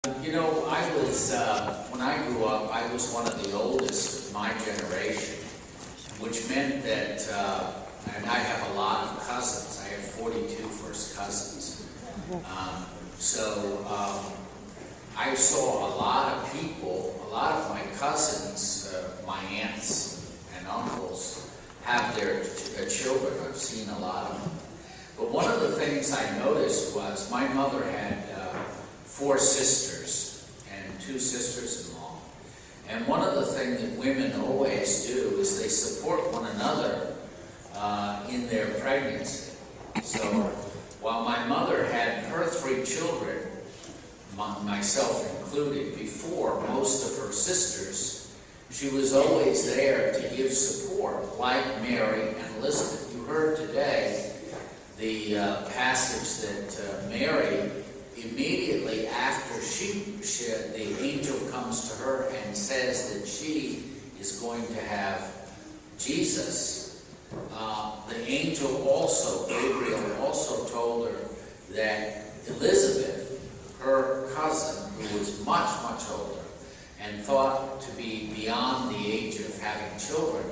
When I grew up, I was one of the oldest of my generation, which meant that, and I have a lot of cousins. I have 42 first cousins. I saw a lot of people, a lot of my cousins, my aunts and uncles, have their children. I've seen a lot of them. But one of the things I noticed was my mother had 4 sisters and 2 sisters-in-law. And one of the things that women always do is they support one another in their pregnancy. So while my mother had her 3 children, myself included, before most of her sisters, she was always there to give support, like Mary and Elizabeth. You heard today the passage that Mary, immediately after the angel comes to her and says that she is going to have Jesus, the angel also, Gabriel, also told her that Elizabeth, her cousin, who was much, much older and thought to be beyond the age of having children,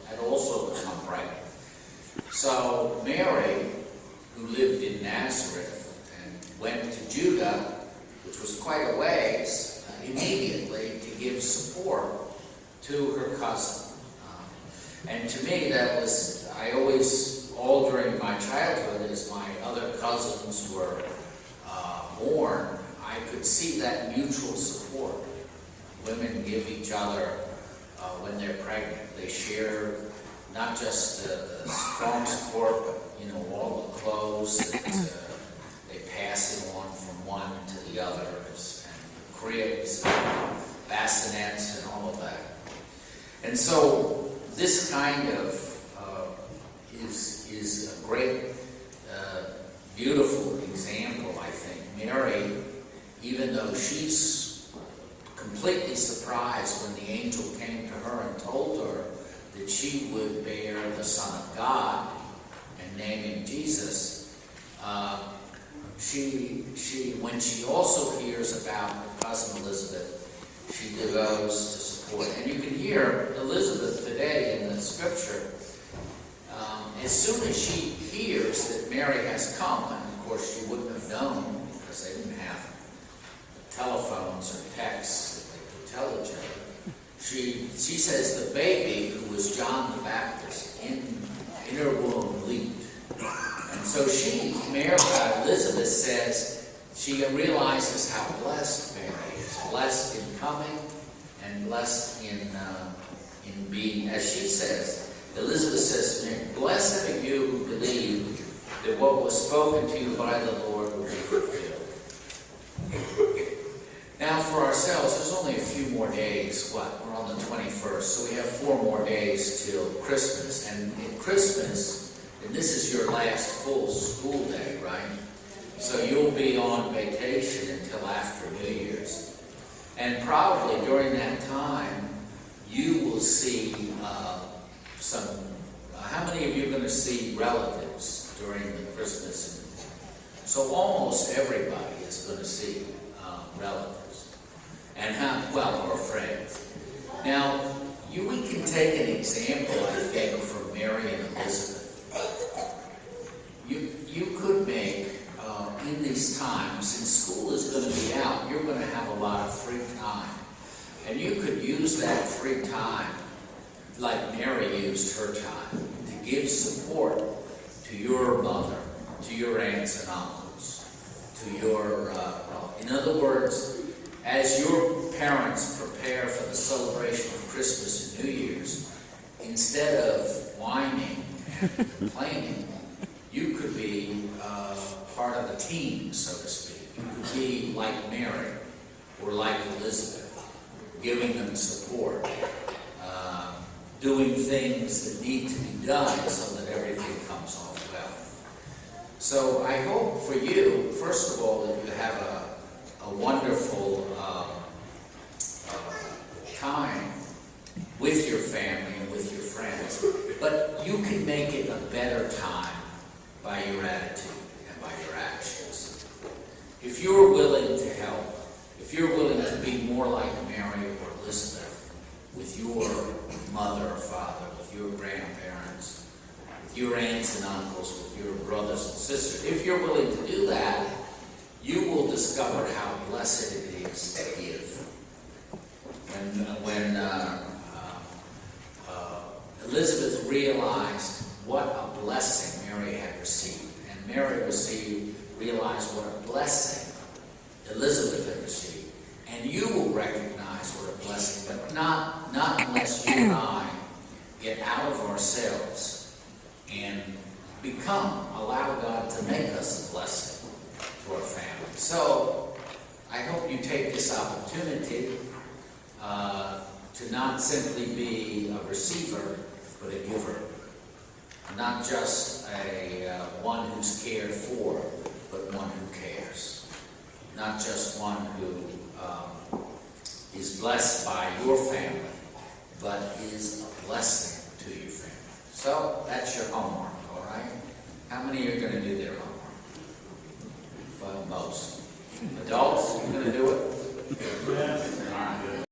had also become pregnant. So Mary, who lived in Nazareth and went to Judah, which was quite a ways, immediately to give support to her cousin. And to me, that was, all during my childhood, as my other cousins were born, I could see that mutual support. Women give each other, when they're pregnant, they share not just the strong support, but all the clothes that they pass it on from one to the others, and the cribs, and bassinets, and all of that. And so this kind of is a great, beautiful example, I think. Mary, even though she's completely surprised when the angel came to her and told her that she would bear the Son of God and name him Jesus, when she also hears about her cousin Elizabeth, she goes to support. And you can hear Elizabeth today in the scripture. As soon as she hears that Mary has come, and of course she wouldn't have known because they didn't have telephones or texts that they could tell each other, she says the baby, who was John the Baptist, in her womb leaped. And so Elizabeth says, she realizes how blessed Mary is, blessed in coming and blessed in being, as she says, Elizabeth says to Mary, "Blessed are you who believe that what was spoken to you by the Lord will be fulfilled." Now for ourselves, there's only a few more days. We're on the 21st, so we have 4 more days till Christmas. And in Christmas, and this is your last full school day, right? So you'll be on vacation until after New Year's. And probably during that time, you will see how many of you are going to see relatives during the Christmas? So almost everybody is going to see relatives, or friends. Now, we can take an example, I think, from Mary and Elizabeth. You could make, in these times, since school is going to be out, you're going to have a lot of free time. And you could use that free time, like Mary used her time, to give support to your mother, to your aunts and uncles, to your, in other words, as your parents prepare for the celebration of Christmas and New Year's, instead of whining and complaining, you could be part of the team, so to speak. You could be like Mary or like Elizabeth, giving them support, doing things that need to be done so that everything comes off well. So I hope for you, first of all, that you have a wonderful time with your family and with your friends. But you can make it a better time by your attitude and by your actions. If you're willing to help, discovered how blessed it is to give. When Elizabeth realized what a blessing Mary had received, and Mary realized what a blessing Elizabeth had received, and you will recognize what a blessing, but not unless you and I get out of ourselves and allow God to make us a blessing to our family. So I hope you take this opportunity to not simply be a receiver, but a giver. Not just one who's cared for, but one who cares. Not just one who is blessed by your family, but is a blessing to your family. So that's your homework, all right? How many are going to do their homework? Well, most. Adults, you going to do it?